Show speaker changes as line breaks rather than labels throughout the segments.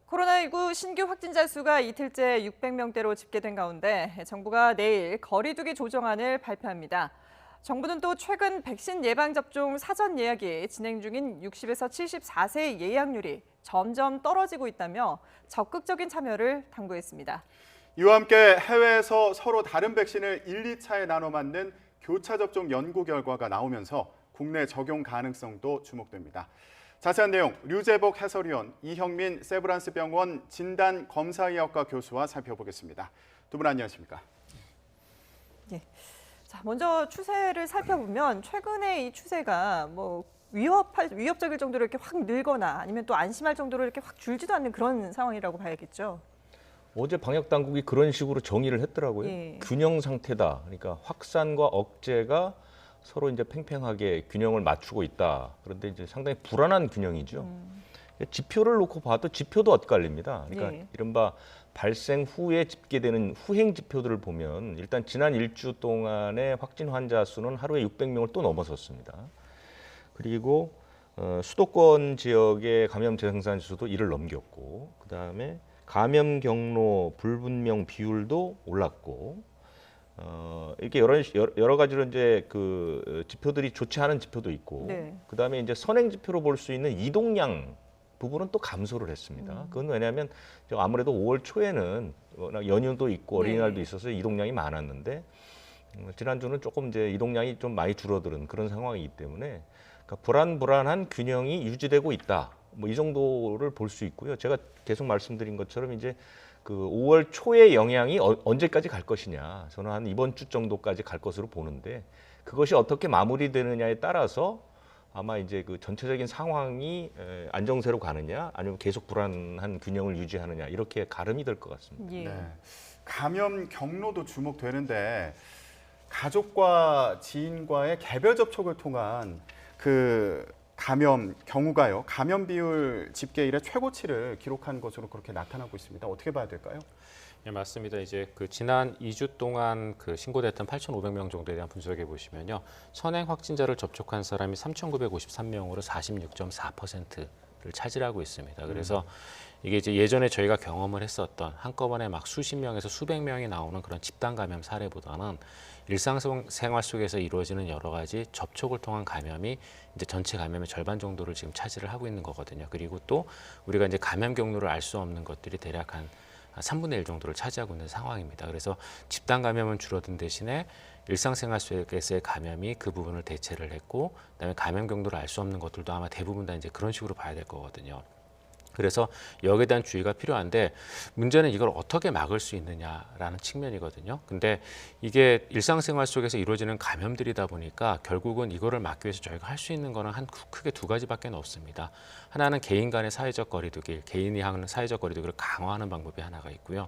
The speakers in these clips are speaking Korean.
코로나19 신규 확진자 수가 이틀째 600명대로 집계된 가운데 정부가 내일 거리두기 조정안을 발표합니다. 정부는 또 최근 백신 예방접종 사전 예약이 진행 중인 60에서 74세 예약률이 점점 떨어지고 있다며 적극적인 참여를 당부했습니다.
이와 함께 해외에서 서로 다른 백신을 1, 2차에 나눠 맞는 교차 접종 연구 결과가 나오면서 국내 적용 가능성도 주목됩니다. 자세한 내용 류재복 해설위원, 이형민 세브란스 병원 진단검사의학과 교수와 살펴보겠습니다. 두 분 안녕하십니까?
예. 자, 먼저 추세를 살펴보면 최근에 이 추세가 위협적일 정도로 이렇게 확 늘거나 아니면 또 안심할 정도로 이렇게 확 줄지도 않는 그런 상황이라고 봐야겠죠.
어제 방역 당국이 그런 식으로 정의를 했더라고요.
예.
균형 상태다. 그러니까 확산과 억제가 서로 이제 팽팽하게 균형을 맞추고 있다. 그런데 이제 상당히 불안한 균형이죠. 지표를 놓고 봐도 지표도 엇갈립니다. 그러니까
예.
이른바 발생 후에 집계되는 후행 지표들을 보면 일단 지난 일주 동안의 확진 환자 수는 하루에 600명을 또 넘어섰습니다. 그리고 수도권 지역의 감염 재생산 지수도 이를 넘겼고, 그다음에 감염 경로 불분명 비율도 올랐고, 이렇게 여러 가지로 이제 그 지표들이 좋지 않은 지표도 있고,
네.
그다음에 이제 선행 지표로 볼 수 있는 이동량 부분은 또 감소를 했습니다. 그건 왜냐하면 아무래도 5월 초에는 워낙 연휴도 있고 어린이날도
네.
있어서 이동량이 많았는데 지난주는 조금 이제 이동량이 좀 많이 줄어드는 그런 상황이기 때문에 그러니까 불안한 균형이 유지되고 있다. 뭐 이 정도를 볼 수 있고요. 제가 계속 말씀드린 것처럼 이제 그 5월 초의 영향이 언제까지 갈 것이냐. 저는 한 이번 주 정도까지 갈 것으로 보는데 그것이 어떻게 마무리되느냐에 따라서 아마 이제 그 전체적인 상황이 안정세로 가느냐 아니면 계속 불안한 균형을 유지하느냐 이렇게 가름이 될 것 같습니다.
예.
네. 감염 경로도 주목되는데 가족과 지인과의 개별 접촉을 통한 그 감염 경우가요. 감염 비율 집계 이래 최고치를 기록한 것으로 그렇게 나타나고 있습니다. 어떻게 봐야 될까요?
네, 맞습니다. 이제 그 지난 2주 동안 그 신고됐던 8,500명 정도에 대한 분석해 보시면요. 선행 확진자를 접촉한 사람이 3,953명으로 46.4%를 차지하고 있습니다. 그래서 이게 이제 예전에 저희가 경험을 했었던 한꺼번에 막 수십 명에서 수백 명이 나오는 그런 집단 감염 사례보다는 일상생활 속에서 이루어지는 여러 가지 접촉을 통한 감염이 이제 전체 감염의 절반 정도를 지금 차지를 하고 있는 거거든요. 그리고 또 우리가 이제 감염 경로를 알 수 없는 것들이 대략 한 3분의 1 정도를 차지하고 있는 상황입니다. 그래서 집단 감염은 줄어든 대신에 일상생활 속에서의 감염이 그 부분을 대체를 했고, 그다음에 감염 경로를 알 수 없는 것들도 아마 대부분 다 이제 그런 식으로 봐야 될 거거든요. 그래서 여기에 대한 주의가 필요한데 문제는 이걸 어떻게 막을 수 있느냐라는 측면이거든요. 근데 이게 일상생활 속에서 이루어지는 감염들이다 보니까 결국은 이거를 막기 위해서 저희가 할 수 있는 거는 크게 두 가지밖에 없습니다. 하나는 개인 간의 사회적 거리두기, 개인이 하는 사회적 거리두기를 강화하는 방법이 하나가 있고요.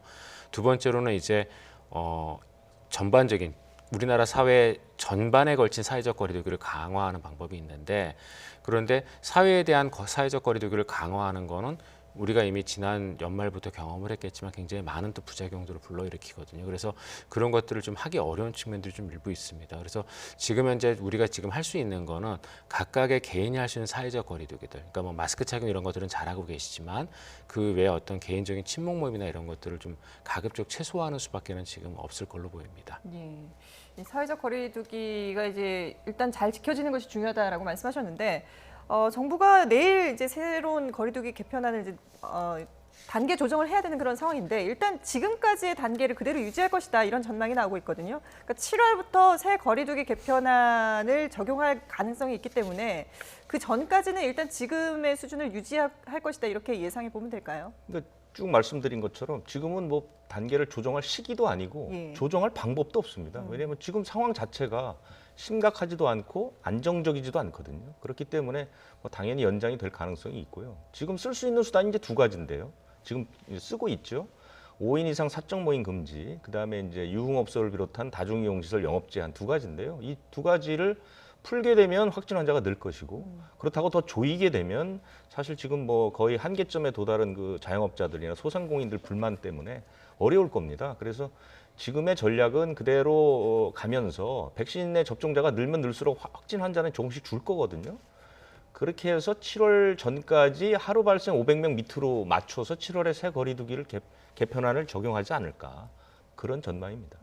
두 번째로는 이제 전반적인 우리나라 사회 전반에 걸친 사회적 거리두기를 강화하는 방법이 있는데, 그런데 사회에 대한 사회적 거리두기를 강화하는 거는 우리가 이미 지난 연말부터 경험을 했겠지만 굉장히 많은 또 부작용들을 불러일으키거든요. 그래서 그런 것들을 좀 하기 어려운 측면들이 좀 일부 있습니다. 그래서 지금 현재 우리가 지금 할 수 있는 거는 각각의 개인이 할 수 있는 사회적 거리두기들, 그러니까 뭐 마스크 착용 이런 것들은 잘하고 계시지만 그 외에 어떤 개인적인 친목 모임이나 이런 것들을 좀 가급적 최소화하는 수밖에는 지금 없을 걸로 보입니다.
예. 이 사회적 거리두기가 이제 일단 잘 지켜지는 것이 중요하다라고 말씀하셨는데, 정부가 내일 이제 새로운 거리두기 개편안을 이제 단계 조정을 해야 되는 그런 상황인데, 일단 지금까지의 단계를 그대로 유지할 것이다 이런 전망이 나오고 있거든요. 그러니까 7월부터 새 거리두기 개편안을 적용할 가능성이 있기 때문에 그 전까지는 일단 지금의 수준을 유지할 것이다 이렇게 예상해 보면 될까요?
그러니까 쭉 말씀드린 것처럼 지금은 뭐 단계를 조정할 시기도 아니고
예.
조정할 방법도 없습니다. 왜냐하면 지금 상황 자체가 심각하지도 않고 안정적이지도 않거든요. 그렇기 때문에 뭐 당연히 연장이 될 가능성이 있고요. 지금 쓸 수 있는 수단이 이제 두 가지인데요. 지금 쓰고 있죠. 5인 이상 사적 모임 금지, 그다음에 이제 유흥업소를 비롯한 다중이용시설 영업 제한 두 가지인데요. 이 두 가지를 풀게 되면 확진 환자가 늘 것이고, 그렇다고 더 조이게 되면 사실 지금 뭐 거의 한계점에 도달한 그 자영업자들이나 소상공인들 불만 때문에 어려울 겁니다. 그래서 지금의 전략은 그대로 가면서 백신의 접종자가 늘면 늘수록 확진 환자는 조금씩 줄 거거든요. 그렇게 해서 7월 전까지 하루 발생 500명 밑으로 맞춰서 7월에 새 거리두기를 개편안을 적용하지 않을까 그런 전망입니다.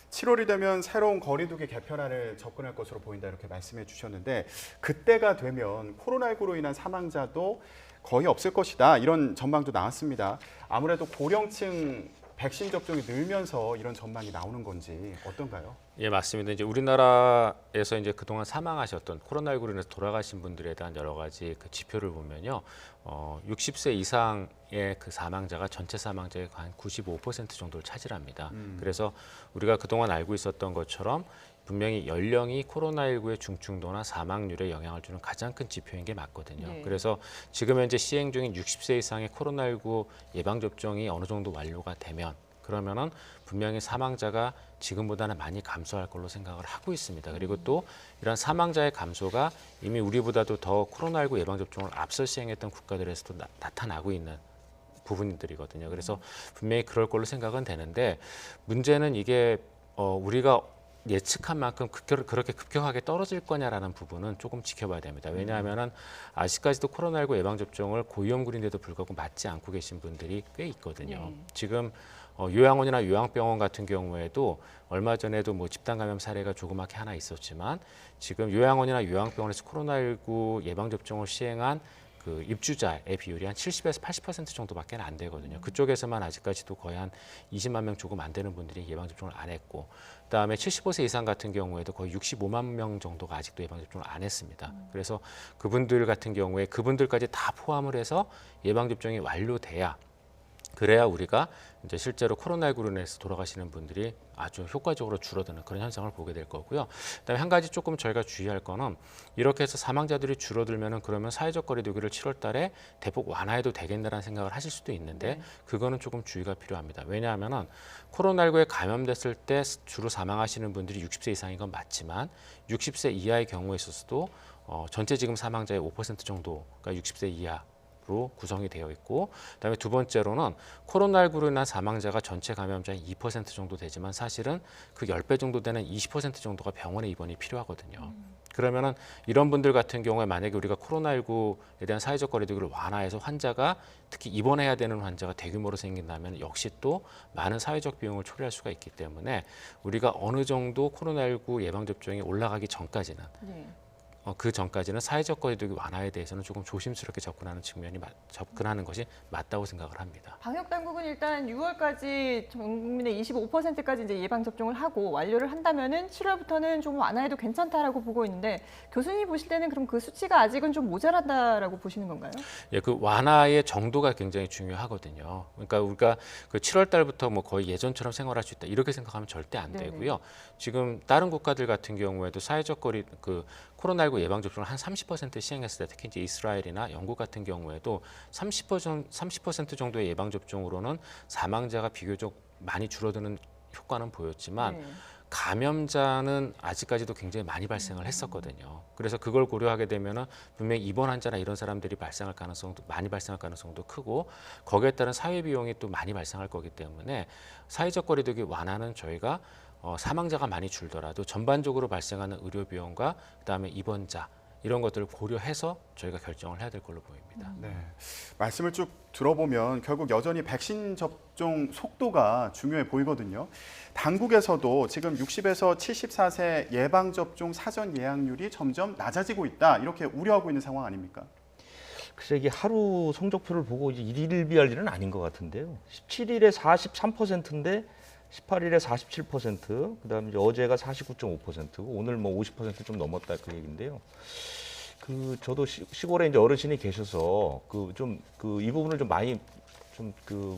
7월이 되면 새로운 거리두기 개편안을 접근할 것으로 보인다 이렇게 말씀해 주셨는데 그때가 되면 코로나19로 인한 사망자도 거의 없을 것이다 이런 전망도 나왔습니다. 아무래도 고령층 백신 접종이 늘면서 이런 전망이 나오는 건지 어떤가요?
예, 맞습니다. 이제 우리나라에서 이제 그동안 사망하셨던 코로나19로 인해서 돌아가신 분들에 대한 여러 가지 그 지표를 보면요. 60세 이상의 그 사망자가 전체 사망자의 한 95% 정도를 차지합니다. 그래서 우리가 그동안 알고 있었던 것처럼 분명히 연령이 코로나19의 중증도나 사망률에 영향을 주는 가장 큰 지표인 게 맞거든요.
네.
그래서 지금 현재 시행 중인 60세 이상의 코로나19 예방접종이 어느 정도 완료가 되면 그러면은 분명히 사망자가 지금보다는 많이 감소할 걸로 생각을 하고 있습니다. 그리고 또 이런 사망자의 감소가 이미 우리보다도 더 코로나19 예방접종을 앞서 시행했던 국가들에서도 나타나고 있는 부분들이거든요. 그래서 분명히 그럴 걸로 생각은 되는데 문제는 이게 우리가 예측한 만큼 그렇게 급격하게 떨어질 거냐라는 부분은 조금 지켜봐야 됩니다. 왜냐하면은 아직까지도 코로나19 예방접종을 고위험군인데도 불구하고 맞지 않고 계신 분들이 꽤 있거든요.
네.
지금 요양원이나 요양병원 같은 경우에도 얼마 전에도 뭐 집단 감염 사례가 조그맣게 하나 있었지만 지금 요양원이나 요양병원에서 코로나19 예방접종을 시행한 그 입주자의 비율이 한 70에서 80% 정도밖에 안 되거든요. 그쪽에서만 아직까지도 거의 한 20만 명 조금 안 되는 분들이 예방접종을 안 했고 그다음에 75세 이상 같은 경우에도 거의 65만 명 정도가 아직도 예방접종을 안 했습니다. 그래서 그분들 같은 경우에 그분들까지 다 포함을 해서 예방접종이 완료돼야 그래야 우리가 이제 실제로 코로나19로 인해서 돌아가시는 분들이 아주 효과적으로 줄어드는 그런 현상을 보게 될 거고요. 그다음에 한 가지 조금 저희가 주의할 거는 이렇게 해서 사망자들이 줄어들면은 그러면 사회적 거리두기를 7월 달에 대폭 완화해도 되겠다라는 생각을 하실 수도 있는데 그거는 조금 주의가 필요합니다. 왜냐하면은 코로나19에 감염됐을 때 주로 사망하시는 분들이 60세 이상인 건 맞지만 60세 이하의 경우에 있어서도 전체 지금 사망자의 5% 정도가 60세 이하 로 구성이 되어 있고 그다음에 두 번째로는 코로나19로 인한 사망자가 전체 감염자의 2% 정도 되지만 사실은 그 10배 정도 되는 20% 정도가 병원에 입원이 필요하거든요. 그러면은 이런 분들 같은 경우에 만약에 우리가 코로나19에 대한 사회적 거리두기를 완화해서 환자가 특히 입원해야 되는 환자가 대규모로 생긴다면 역시 또 많은 사회적 비용을 초래할 수가 있기 때문에 우리가 어느 정도 코로나19 예방접종이 올라가기 전까지는
네.
그 전까지는 사회적 거리두기 완화에 대해서는 조금 조심스럽게 접근하는 것이 맞다고 생각을 합니다.
방역 당국은 일단 6월까지 전 국민의 25%까지 이제 예방 접종을 하고 완료를 한다면은 7월부터는 좀 완화해도 괜찮다라고 보고 있는데 교수님 보실 때는 그럼 그 수치가 아직은 좀 모자라다라고 보시는 건가요?
예, 그 완화의 정도가 굉장히 중요하거든요. 그러니까 우리가 그 7월 달부터 뭐 거의 예전처럼 생활할 수 있다 이렇게 생각하면 절대 안
네네.
되고요. 지금 다른 국가들 같은 경우에도 사회적 거리 코로나19 예방 접종을 한 30% 시행했을 때 특히 이제 이스라엘이나 영국 같은 경우에도 30% 정도의 예방 접종으로는 사망자가 비교적 많이 줄어드는 효과는 보였지만
네.
감염자는 아직까지도 굉장히 많이 발생을 했었거든요. 그래서 그걸 고려하게 되면은 분명히 입원 환자나 이런 사람들이 많이 발생할 가능성도 크고 거기에 따른 사회 비용이 또 많이 발생할 거기 때문에 사회적 거리두기 완화는 저희가 사망자가 많이 줄더라도 전반적으로 발생하는 의료 비용과 그다음에 입원자 이런 것들을 고려해서 저희가 결정을 해야 될 걸로 보입니다.
네, 말씀을 쭉 들어보면 결국 여전히 백신 접종 속도가 중요해 보이거든요. 당국에서도 지금 60에서 74세 예방접종 사전 예약률이 점점 낮아지고 있다 이렇게 우려하고 있는 상황 아닙니까?
글쎄 이게 하루 성적표를 보고 이제 일일비할 일은 아닌 것 같은데요. 17일에 43%인데 18일에 47%, 그다음에 이제 어제가 49.5%고 오늘 뭐 50% 좀 넘었다 그 얘기인데요. 그 저도 시골에 이제 어르신이 계셔서 이 부분을 좀 많이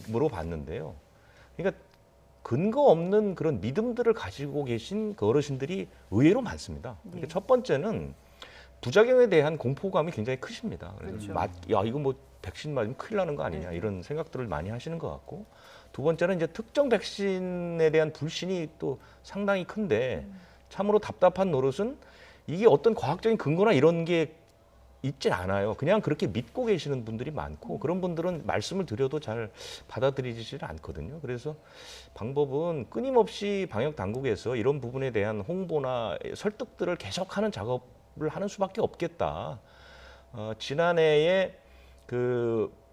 물어봤는데요. 그러니까 근거 없는 그런 믿음들을 가지고 계신 그 어르신들이 의외로 많습니다. 그러니까 첫 번째는 부작용에 대한 공포감이 굉장히 크십니다. 그래서
그렇죠.
야 이거 뭐 백신 맞으면 큰일 나는 거 아니냐 이런 생각들을 많이 하시는 것 같고. 두 번째는 이제 특정 백신에 대한 불신이 또 상당히 큰데 참으로 답답한 노릇은 이게 어떤 과학적인 근거나 이런 게 있진 않아요. 그냥 그렇게 믿고 계시는 분들이 많고 그런 분들은 말씀을 드려도 잘 받아들이지를 않거든요. 그래서 방법은 끊임없이 방역 당국에서 이런 부분에 대한 홍보나 설득들을 계속하는 작업을 하는 수밖에 없겠다. 지난해에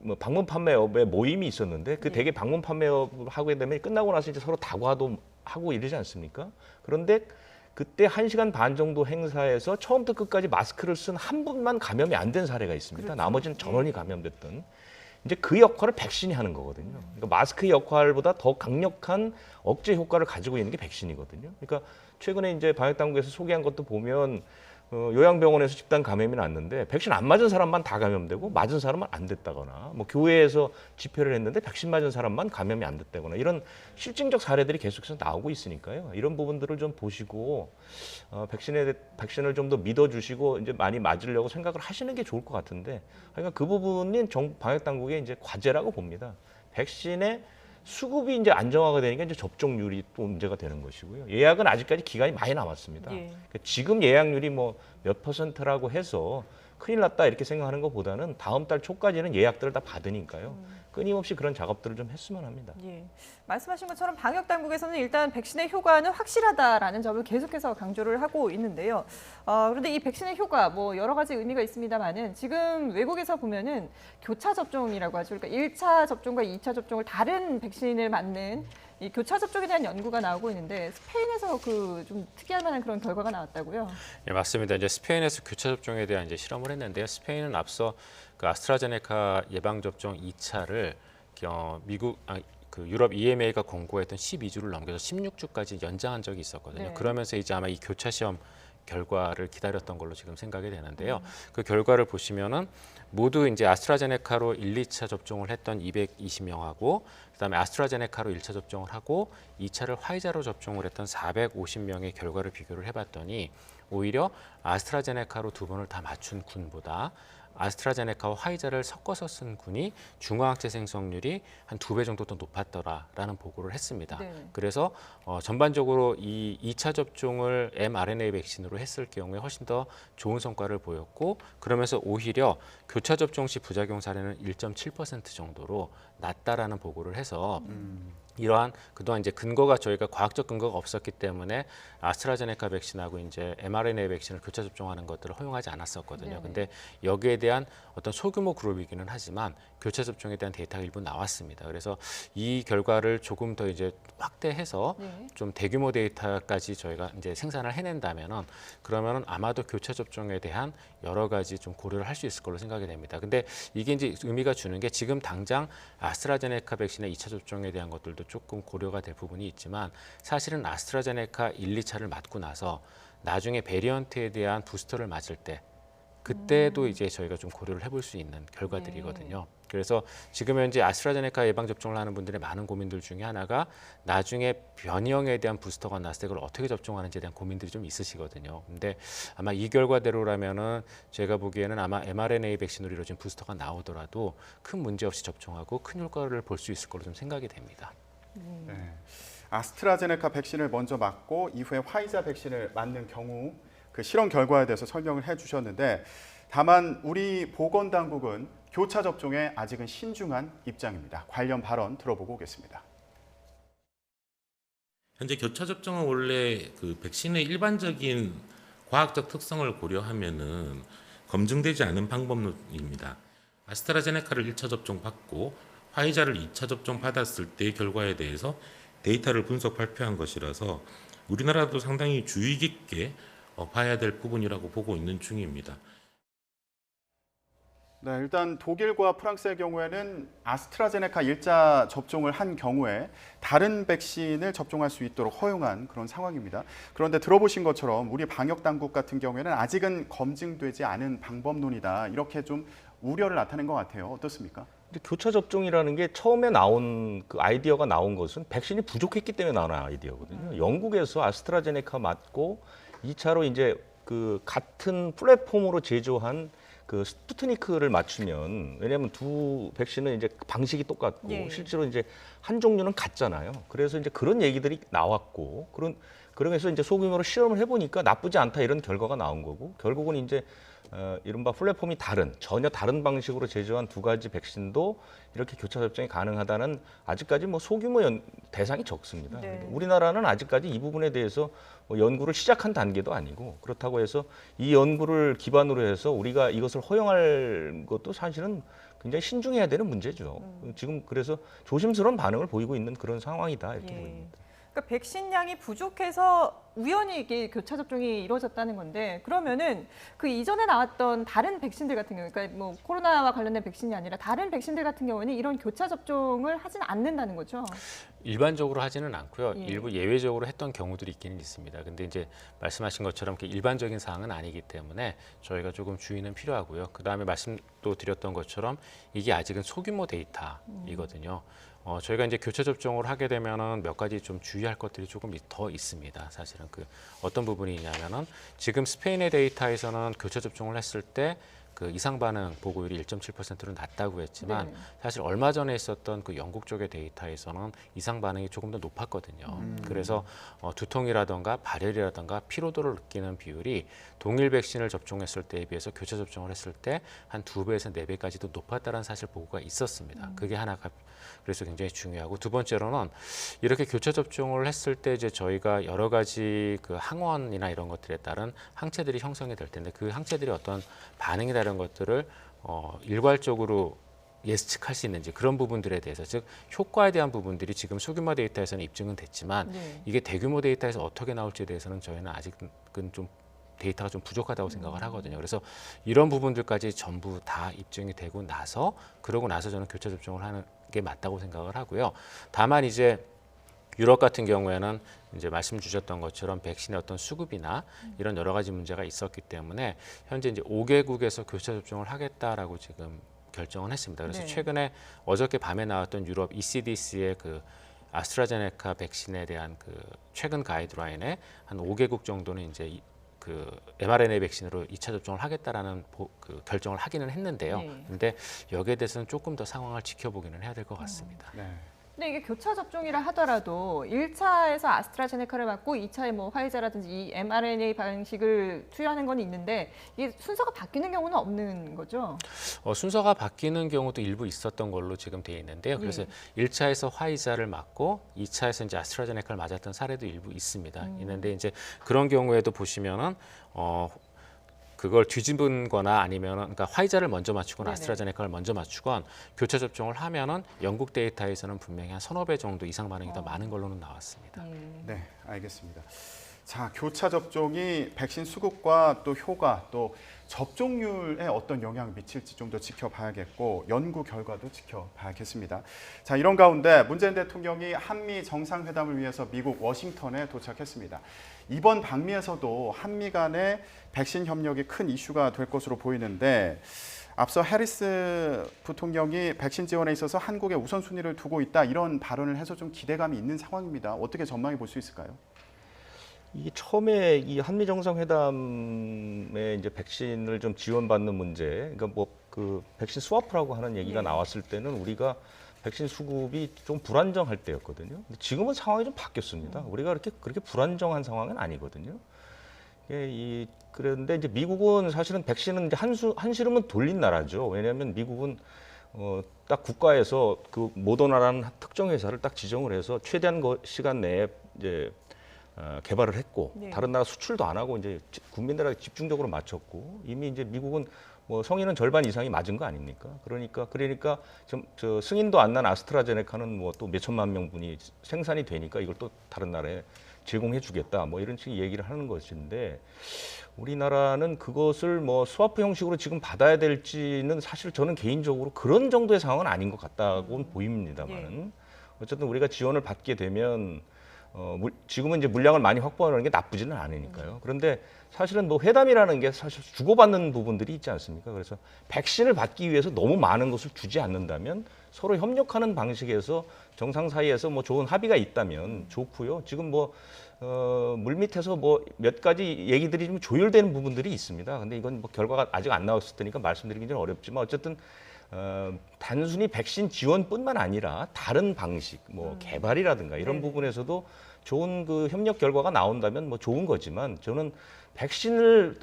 뭐 방문 판매업의 모임이 있었는데 그
네.
대개 방문 판매업을 하게 되면 끝나고 나서 이제 서로 다과도 하고 이러지 않습니까? 그런데 그때 1시간 반 정도 행사에서 처음부터 끝까지 마스크를 쓴 한 분만 감염이 안 된 사례가 있습니다.
그렇죠.
나머지는 전원이 감염됐던. 이제 그 역할을 백신이 하는 거거든요. 그러니까 마스크의 역할보다 더 강력한 억제 효과를 가지고 있는 게 백신이거든요. 그러니까 최근에 이제 방역당국에서 소개한 것도 보면 요양병원에서 집단 감염이 났는데 백신 안 맞은 사람만 다 감염되고 맞은 사람은 안 됐다거나 뭐 교회에서 집회를 했는데 백신 맞은 사람만 감염이 안 됐다거나 이런 실증적 사례들이 계속해서 나오고 있으니까요. 이런 부분들을 좀 보시고 백신을 좀 더 믿어주시고 이제 많이 맞으려고 생각을 하시는 게 좋을 것 같은데 그러니까 그 부분은 방역당국의 이제 과제라고 봅니다. 백신의 수급이 이제 안정화가 되니까 이제 접종률이 또 문제가 되는 것이고요. 예약은 아직까지 기간이 많이 남았습니다.
예.
그러니까 지금 예약률이 뭐 몇 %라고 해서 큰일 났다 이렇게 생각하는 것보다는 다음 달 초까지는 예약들을 다 받으니까요. 끊임없이 그런 작업들을 좀 했으면 합니다.
예. 말씀하신 것처럼 방역 당국에서는 일단 백신의 효과는 확실하다라는 점을 계속해서 강조를 하고 있는데요. 그런데 이 백신의 효과 뭐 여러 가지 의미가 있습니다만은 지금 외국에서 보면은 교차 접종이라고 하죠. 그러니까 1차 접종과 2차 접종을 다른 백신을 맞는 이 교차 접종에 대한 연구가 나오고 있는데 스페인에서 그 좀 특이할 만한 그런 결과가 나왔다고요.
예, 맞습니다. 이제 스페인에서 교차 접종에 대한 이제 실험을 했는데요. 스페인은 앞서 그 아스트라제네카 예방 접종 2차를 그 유럽 EMA가 공고했던 12주를 넘겨서 16주까지 연장한 적이 있었거든요.
네.
그러면서 이제 아마 이 교차 시험 결과를 기다렸던 걸로 지금 생각이 되는데요. 그 결과를 보시면은 모두 이제 아스트라제네카로 1, 2차 접종을 했던 220명하고 그다음에 아스트라제네카로 1차 접종을 하고 2차를 화이자로 접종을 했던 450명의 결과를 비교를 해봤더니 오히려 아스트라제네카로 두 번을 다 맞춘 군보다 아스트라제네카와 화이자를 섞어서 쓴 군이 중화항체 생성률이 한 2배 정도 더 높았더라라는 보고를 했습니다.
네.
그래서 전반적으로 이 2차 접종을 mRNA 백신으로 했을 경우에 훨씬 더 좋은 성과를 보였고 그러면서 오히려 교차 접종 시 부작용 사례는 1.7% 정도로 낮다라는 보고를 해서 이러한 그동안 이제 근거가 저희가 과학적 근거가 없었기 때문에 아스트라제네카 백신하고 이제 mRNA 백신을 교차 접종하는 것들을 허용하지 않았었거든요.
네네.
근데 여기에 대한 어떤 소규모 그룹이기는 하지만 교차 접종에 대한 데이터가 일부 나왔습니다. 그래서 이 결과를 조금 더 이제 확대해서
네.
좀 대규모 데이터까지 저희가 이제 생산을 해낸다면은 그러면은 아마도 교차 접종에 대한 여러 가지 좀 고려를 할 수 있을 걸로 생각이 됩니다. 근데 이게 이제 의미가 주는 게 지금 당장 아스트라제네카 백신의 2차 접종에 대한 것들도 조금 고려가 될 부분이 있지만 사실은 아스트라제네카 1, 2차를 맞고 나서 나중에 베리언트에 대한 부스터를 맞을 때 그때도 이제 저희가 좀 고려를 해볼 수 있는 결과들이거든요. 그래서 지금 현재 아스트라제네카 예방 접종을 하는 분들의 많은 고민들 중에 하나가 나중에 변이형에 대한 부스터가 났을 때 그걸 어떻게 접종하는지에 대한 고민들이 좀 있으시거든요. 근데 아마 이 결과대로라면은 제가 보기에는 아마 mRNA 백신으로 이루어진 부스터가 나오더라도 큰 문제 없이 접종하고 큰 효과를 볼 수 있을 걸로 좀 생각이 됩니다.
네. 아스트라제네카 백신을 먼저 맞고 이후에 화이자 백신을 맞는 경우 그 실험 결과에 대해서 설명을 해주셨는데 다만 우리 보건당국은 교차 접종에 아직은 신중한 입장입니다. 관련 발언 들어보고 오겠습니다.
현재 교차 접종은 원래 그 백신의 일반적인 과학적 특성을 고려하면은 검증되지 않은 방법론입니다. 아스트라제네카를 1차 접종 받고 화이자를 2차 접종 받았을 때의 결과에 대해서 데이터를 분석 발표한 것이라서 우리나라도 상당히 주의 깊게 봐야 될 부분이라고 보고 있는 중입니다.
네, 일단 독일과 프랑스의 경우에는 아스트라제네카 1차 접종을 한 경우에 다른 백신을 접종할 수 있도록 허용한 그런 상황입니다. 그런데 들어보신 것처럼 우리 방역 당국 같은 경우에는 아직은 검증되지 않은 방법론이다. 이렇게 좀 우려를 나타낸 것 같아요. 어떻습니까?
근데 교차 접종이라는 게 처음에 나온 그 아이디어가 나온 것은 백신이 부족했기 때문에 나온 아이디어거든요. 영국에서 아스트라제네카 맞고 2차로 이제 그 같은 플랫폼으로 제조한 그 스푸트니크를 맞추면 왜냐하면 두 백신은 이제 방식이 똑같고
예.
실제로 이제 한 종류는 같잖아요. 그래서 이제 그런 얘기들이 나왔고 그러면서 이제 소규모로 실험을 해보니까 나쁘지 않다 이런 결과가 나온 거고 결국은 이제 이른바 플랫폼이 전혀 다른 방식으로 제조한 두 가지 백신도 이렇게 교차 접종이 가능하다는 아직까지 뭐 소규모 대상이 적습니다.
네.
우리나라는 아직까지 이 부분에 대해서 뭐 연구를 시작한 단계도 아니고 그렇다고 해서 이 연구를 기반으로 해서 우리가 이것을 허용할 것도 사실은 굉장히 신중해야 되는 문제죠. 지금 그래서 조심스러운 반응을 보이고 있는 그런 상황이다 이렇게
예.
보입니다.
그러니까 백신량이 부족해서 우연히 이게 교차 접종이 이루어졌다는 건데 그러면은 그 이전에 나왔던 다른 백신들 같은 경우, 그러니까 뭐 코로나와 관련된 백신이 아니라 다른 백신들 같은 경우는 이런 교차 접종을 하진 않는다는 거죠.
일반적으로 하지는 않고요.
예.
일부 예외적으로 했던 경우들이 있기는 있습니다. 근데 이제 말씀하신 것처럼 일반적인 사항은 아니기 때문에 저희가 조금 주의는 필요하고요. 그다음에 말씀도 드렸던 것처럼 이게 아직은 소규모 데이터이거든요. 저희가 이제 교차 접종을 하게 되면은 몇 가지 좀 주의할 것들이 조금 더 있습니다. 사실은 그 어떤 부분이 있냐면은 지금 스페인의 데이터에서는 교차 접종을 했을 때 그 이상 반응 보고율이 1.7%로 낮다고 했지만
네.
사실 얼마 전에 있었던 그 영국 쪽의 데이터에서는 이상 반응이 조금 더 높았거든요. 그래서 두통이라던가 발열이라던가 피로도를 느끼는 비율이 동일 백신을 접종했을 때에 비해서 교차 접종을 했을 때 한 2배에서 4배까지도 높았다는 사실 보고가 있었습니다. 그게 하나가 그래서 굉장히 중요하고 두 번째로는 이렇게 교차 접종을 했을 때 이제 저희가 여러 가지 그 항원이나 이런 것들에 따른 항체들이 형성이 될 텐데 그 항체들이 어떤 반응이 다른 것들을 일괄적으로 예측할 수 있는지 그런 부분들에 대해서 즉 효과에 대한 부분들이 지금 소규모 데이터에서는 입증은 됐지만
네.
이게 대규모 데이터에서 어떻게 나올지에 대해서는 저희는 아직은 좀 데이터가 좀 부족하다고 생각을 하거든요. 그래서 이런 부분들까지 전부 다 입증이 되고 나서 그러고 나서 저는 교차 접종을 하는 게 맞다고 생각을 하고요. 다만 이제 유럽 같은 경우에는 이제 말씀 주셨던 것처럼 백신의 어떤 수급이나 이런 여러 가지 문제가 있었기 때문에 현재 이제 5개국에서 교차 접종을 하겠다라고 지금 결정을 했습니다. 그래서
네.
최근에 어저께 밤에 나왔던 유럽 ECDC의 그 아스트라제네카 백신에 대한 그 최근 가이드라인에 한 5개국 정도는 이제 그 mRNA 백신으로 2차 접종을 하겠다라는 그 결정을 하기는 했는데요.
네.
근데 여기에 대해서는 조금 더 상황을 지켜보기는 해야 될 것 같습니다.
네.
근데 이게 교차 접종이라 하더라도 1차에서 아스트라제네카를 맞고 2차에 뭐 화이자라든지 이 mRNA 방식을 투여하는 건 있는데 이게 순서가 바뀌는 경우는 없는 거죠?
순서가 바뀌는 경우도 일부 있었던 걸로 지금 되어 있는데요. 그래서 1차에서 화이자를 맞고 2차에서 이제 아스트라제네카를 맞았던 사례도 일부 있습니다. 있는데 이제 그런 경우에도 보시면은 그걸 뒤집은 거나 아니면은 그러니까 화이자를 먼저 맞추거나
네네.
아스트라제네카를 먼저 맞추건 교차 접종을 하면은 영국 데이터에서는 분명히 한 1,5배 정도 이상 반응이 더 많은 걸로는 나왔습니다.
네, 알겠습니다. 자, 교차 접종이 백신 수급과 또 효과 또 접종률에 어떤 영향을 미칠지 좀 더 지켜봐야겠고 연구 결과도 지켜봐야겠습니다. 자, 이런 가운데 문재인 대통령이 한미 정상회담을 위해서 미국 워싱턴에 도착했습니다. 이번 방미에서도 한미 간의 백신 협력이 큰 이슈가 될 것으로 보이는데 앞서 해리스 부통령이 백신 지원에 있어서 한국의 우선순위를 두고 있다 이런 발언을 해서 좀 기대감이 있는 상황입니다. 어떻게 전망해 볼 수 있을까요?
이 처음에 이 한미 정상회담에 이제 백신을 좀 지원받는 문제, 그러니까 뭐 그 백신 스와프라고 하는 얘기가 나왔을 때는 우리가 백신 수급이 좀 불안정할 때였거든요. 근데 지금은 상황이 좀 바뀌었습니다. 우리가 그렇게 불안정한 상황은 아니거든요. 그런데 이제 미국은 사실은 백신은 이제 한시름은 돌린 나라죠. 왜냐하면 미국은 딱 국가에서 그 모더나라는 특정 회사를 딱 지정을 해서 최대한 시간 내에 이제 개발을 했고
네.
다른 나라 수출도 안 하고 이제 국민들에게 집중적으로 맞췄고 이미 이제 미국은 뭐 성인은 절반 이상이 맞은 거 아닙니까? 그러니까 저 승인도 안 난 아스트라제네카는 뭐 또 몇천만 명분이 생산이 되니까 이걸 또 다른 나라에 제공해주겠다 뭐 이런 식의 얘기를 하는 것인데 우리나라는 그것을 뭐 스와프 형식으로 지금 받아야 될지는 사실 저는 개인적으로 그런 정도의 상황은 아닌 것 같다고는 보입니다만은 어쨌든 우리가 지원을 받게 되면 지금은 이제 물량을 많이 확보하는 게 나쁘지는 않으니까요. 그런데 사실은 뭐 회담이라는 게 사실 주고받는 부분들이 있지 않습니까? 그래서 백신을 받기 위해서 너무 많은 것을 주지 않는다면 서로 협력하는 방식에서 정상 사이에서 뭐 좋은 합의가 있다면 좋고요. 지금 뭐 물밑에서 뭐 몇 가지 얘기들이 좀 조율되는 부분들이 있습니다. 근데 이건 뭐 결과가 아직 안 나왔을 테니까 말씀드리기 좀 어렵지만 어쨌든 단순히 백신 지원뿐만 아니라 다른 방식, 뭐 개발이라든가 이런
네네.
부분에서도 좋은 그 협력 결과가 나온다면 뭐 좋은 거지만 저는 백신을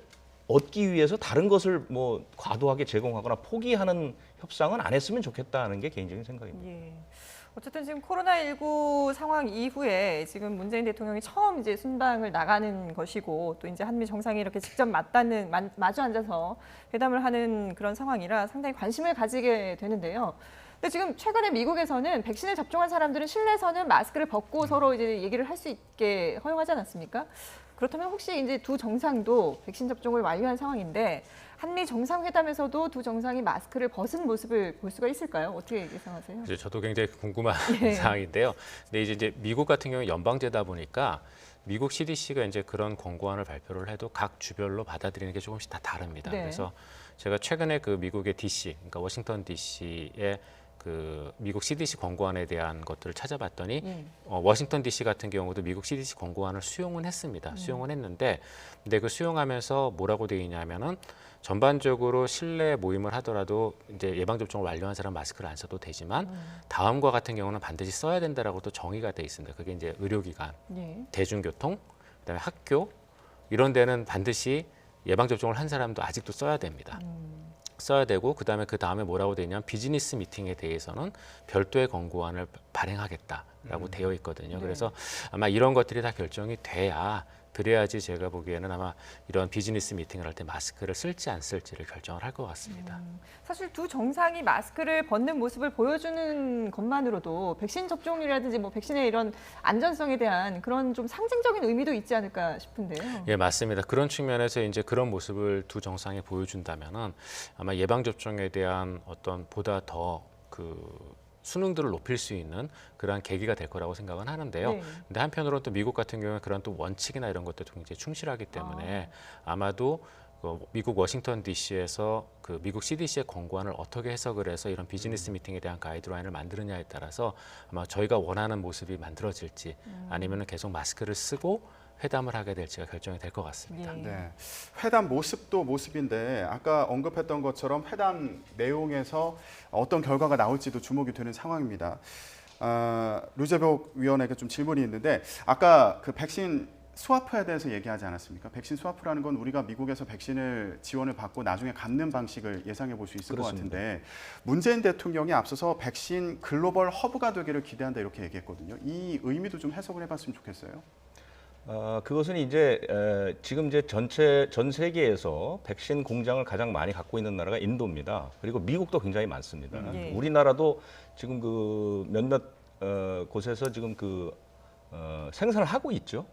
얻기 위해서 다른 것을 뭐 과도하게 제공하거나 포기하는 협상은 안 했으면 좋겠다는 게 개인적인 생각입니다.
예. 어쨌든 지금 코로나19 상황 이후에 지금 문재인 대통령이 처음 이제 순방을 나가는 것이고 또 이제 한미 정상이 이렇게 직접 마주 앉아서 회담을 하는 그런 상황이라 상당히 관심을 가지게 되는데요. 근데 지금 최근에 미국에서는 백신을 접종한 사람들은 실내에서는 마스크를 벗고 서로 이제 얘기를 할 수 있게 허용하지 않았습니까? 그렇다면 혹시 이제 두 정상도 백신 접종을 완료한 상황인데 한미 정상회담에서도 두 정상이 마스크를 벗은 모습을 볼 수가 있을까요? 어떻게 예상하세요?
이제 저도 굉장히 궁금한
예.
사항인데요. 근데 이제 미국 같은 경우는 연방제다 보니까 미국 CDC가 이제 그런 권고안을 발표를 해도 각 주별로 받아들이는 게 조금씩 다 다릅니다.
네.
그래서 제가 최근에 그 미국의 DC, 그러니까 워싱턴 DC의 그 미국 CDC 권고안에 대한 것들을 찾아봤더니 워싱턴 DC 같은 경우도 미국 CDC 권고안을 수용은 했습니다. 수용은 했는데 근데 그 수용하면서 뭐라고 되어 있냐면은 전반적으로 실내 모임을 하더라도 이제 예방 접종을 완료한 사람 마스크를 안 써도 되지만 다음과 같은 경우는 반드시 써야 된다라고 또 정의가 돼 있습니다. 그게 이제 의료기관,
예.
대중교통, 그다음에 학교 이런 데는 반드시 예방 접종을 한 사람도 아직도 써야 됩니다. 써야 되고 그다음에 뭐라고 되어 있냐면 비즈니스 미팅에 대해서는 별도의 권고안을 발행하겠다라고 되어 있거든요.
네.
그래서 아마 이런 것들이 다 결정이 돼야 그래야지 제가 보기에는 아마 이런 비즈니스 미팅을 할 때 마스크를 쓸지 안 쓸지를 결정을 할 것 같습니다.
사실 두 정상이 마스크를 벗는 모습을 보여주는 것만으로도 백신 접종이라든지 뭐 백신의 이런 안전성에 대한 그런 좀 상징적인 의미도 있지 않을까 싶은데요.
예, 맞습니다. 그런 측면에서 이제 그런 모습을 두 정상이 보여준다면은 아마 예방 접종에 대한 어떤 보다 더 그 수능들을 높일 수 있는 그러한 계기가 될 거라고 생각은 하는데요.
네.
근데 한편으로는 또 미국 같은 경우에 그런 또 원칙이나 이런 것도 굉장히 충실하기 때문에 아마도 그 미국 워싱턴 DC에서 그 미국 CDC의 권고안을 어떻게 해석을 해서 이런 비즈니스 미팅에 대한 가이드라인을 만드느냐에 따라서 아마 저희가 원하는 모습이 만들어질지 아니면은 계속 마스크를 쓰고 회담을 하게 될지가 결정이 될 것 같습니다.
예.
네. 회담 모습도 모습인데 아까 언급했던 것처럼 회담 내용에서 어떤 결과가 나올지도 주목이 되는 상황입니다. 류재복 위원에게 좀 질문이 있는데 아까 그 백신 스와프에 대해서 얘기하지 않았습니까? 백신 스와프라는 건 우리가 미국에서 백신을 지원을 받고 나중에 갚는 방식을 예상해 볼 수 있을
그렇습니다.
것 같은데 문재인 대통령이 앞서서 백신 글로벌 허브가 되기를 기대한다 이렇게 얘기했거든요. 이 의미도 좀 해석을 해봤으면 좋겠어요.
그것은 이제 지금 이제 전 세계에서 백신 공장을 가장 많이 갖고 있는 나라가 인도입니다. 그리고 미국도 굉장히 많습니다.
예.
우리나라도 지금 그 몇몇 곳에서 지금 생산을 하고 있죠.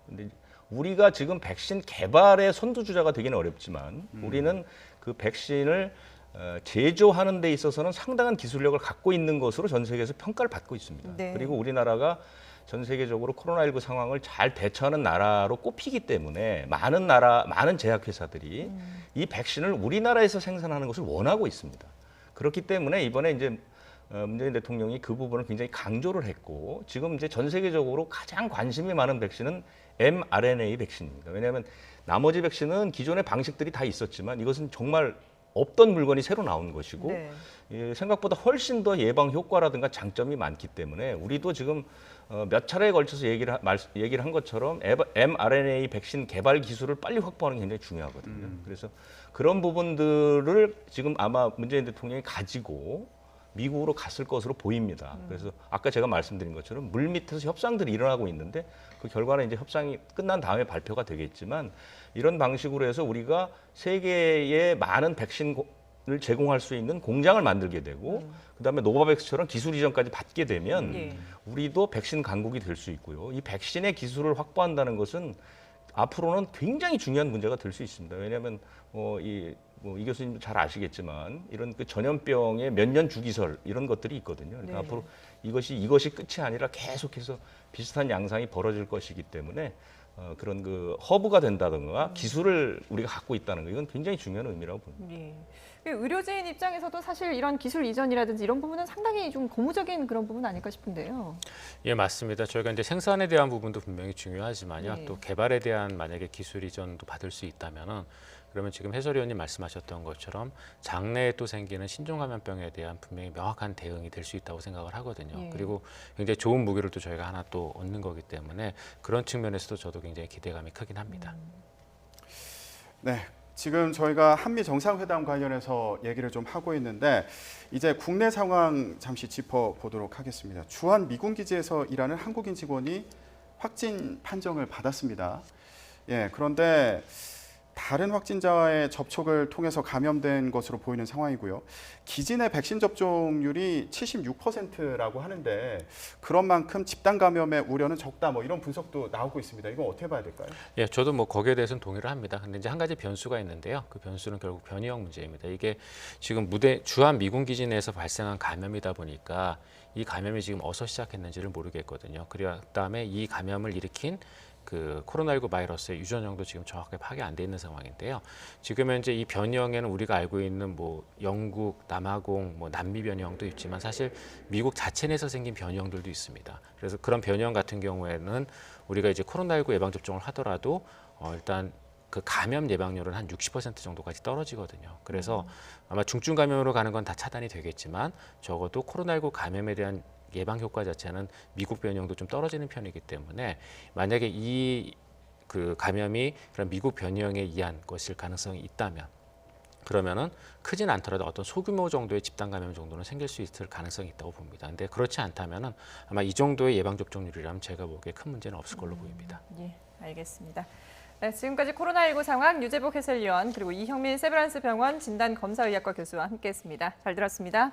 근데 우리가 지금 백신 개발의 선두주자가 되기는 어렵지만 우리는 그 백신을 제조하는 데 있어서는 상당한 기술력을 갖고 있는 것으로 전 세계에서 평가를 받고 있습니다.
네.
그리고 우리나라가 전 세계적으로 코로나19 상황을 잘 대처하는 나라로 꼽히기 때문에 많은 제약회사들이 이 백신을 우리나라에서 생산하는 것을 원하고 있습니다. 그렇기 때문에 이번에 이제 문재인 대통령이 그 부분을 굉장히 강조를 했고 지금 이제 전 세계적으로 가장 관심이 많은 백신은 mRNA 백신입니다. 왜냐하면 나머지 백신은 기존의 방식들이 다 있었지만 이것은 정말 없던 물건이 새로 나온 것이고
네.
생각보다 훨씬 더 예방 효과라든가 장점이 많기 때문에 우리도 지금 몇 차례에 걸쳐서 얘기를 한 것처럼 mRNA 백신 개발 기술을 빨리 확보하는 게 굉장히 중요하거든요. 그래서 그런 부분들을 지금 아마 문재인 대통령이 가지고 미국으로 갔을 것으로 보입니다. 그래서 아까 제가 말씀드린 것처럼 물 밑에서 협상들이 일어나고 있는데 그 결과는 이제 협상이 끝난 다음에 발표가 되겠지만 이런 방식으로 해서 우리가 세계에 많은 백신을 제공할 수 있는 공장을 만들게 되고 그다음에 노바백스처럼 기술 이전까지 받게 되면
예.
우리도 백신 강국이 될 수 있고요. 이 백신의 기술을 확보한다는 것은 앞으로는 굉장히 중요한 문제가 될 수 있습니다. 왜냐하면 이 교수님도 잘 아시겠지만 이런 그 전염병의 몇 년 주기설 이런 것들이 있거든요. 그러니까
네.
앞으로 이것이 끝이 아니라 계속해서 비슷한 양상이 벌어질 것이기 때문에 그런 그 허브가 된다든가 기술을 우리가 갖고 있다는 거 이건 굉장히 중요한 의미라고 봅니다.
예. 의료진 입장에서도 사실 이런 기술 이전이라든지 이런 부분은 상당히 좀 고무적인 그런 부분 아닐까 싶은데요.
예, 맞습니다. 저희가 이제 생산에 대한 부분도 분명히 중요하지만요.
네.
또 개발에 대한 만약에 기술 이전도 받을 수 있다면은 그러면 지금 해설위원님 말씀하셨던 것처럼 장래에 또 생기는 신종감염병에 대한 분명히 명확한 대응이 될 수 있다고 생각을 하거든요.
예.
그리고 굉장히 좋은 무기를 또 저희가 하나 또 얻는 거기 때문에 그런 측면에서도 저도 굉장히 기대감이 크긴 합니다.
네, 지금 저희가 한미 정상회담 관련해서 얘기를 좀 하고 있는데 이제 국내 상황 잠시 짚어보도록 하겠습니다. 주한 미군 기지에서 일하는 한국인 직원이 확진 판정을 받았습니다. 예, 그런데 다른 확진자와의 접촉을 통해서 감염된 것으로 보이는 상황이고요. 기지 내 백신 접종률이 76%라고 하는데 그런 만큼 집단 감염의 우려는 적다. 뭐 이런 분석도 나오고 있습니다. 이건 어떻게 봐야 될까요?
예, 저도 뭐 거기에 대해서는 동의를 합니다. 근데 이제 한 가지 변수가 있는데요. 그 변수는 결국 변이형 문제입니다. 이게 지금 주한 미군 기지 내에서 발생한 감염이다 보니까 이 감염이 지금 어디서 시작했는지를 모르겠거든요. 그다음에 이 감염을 일으킨 그 코로나19 바이러스의 유전형도 지금 정확하게 파악이 안 돼 있는 상황인데요. 지금 현재 이 변이형에는 우리가 알고 있는 뭐 영국, 남아공, 뭐 남미 변이형도 있지만 사실 미국 자체 내에서 생긴 변이형들도 있습니다. 그래서 그런 변이형 같은 경우에는 우리가 이제 코로나19 예방 접종을 하더라도 일단 그 감염 예방률은 한 60% 정도까지 떨어지거든요. 그래서 아마 중증 감염으로 가는 건 다 차단이 되겠지만 적어도 코로나19 감염에 대한 예방 효과 자체는 미국 변이형도 좀 떨어지는 편이기 때문에 만약에 이 그 감염이 그런 미국 변이형에 의한 것일 가능성이 있다면 그러면은 크진 않더라도 어떤 소규모 정도의 집단 감염 정도는 생길 수 있을 가능성이 있다고 봅니다. 근데 그렇지 않다면은 아마 이 정도의 예방 접종률이라면 제가 보기에 큰 문제는 없을 걸로 보입니다.
예, 알겠습니다. 네, 지금까지 코로나19 상황 유재복 해설위원 그리고 이형민 세브란스 병원 진단검사의학과 교수와 함께했습니다. 잘 들었습니다.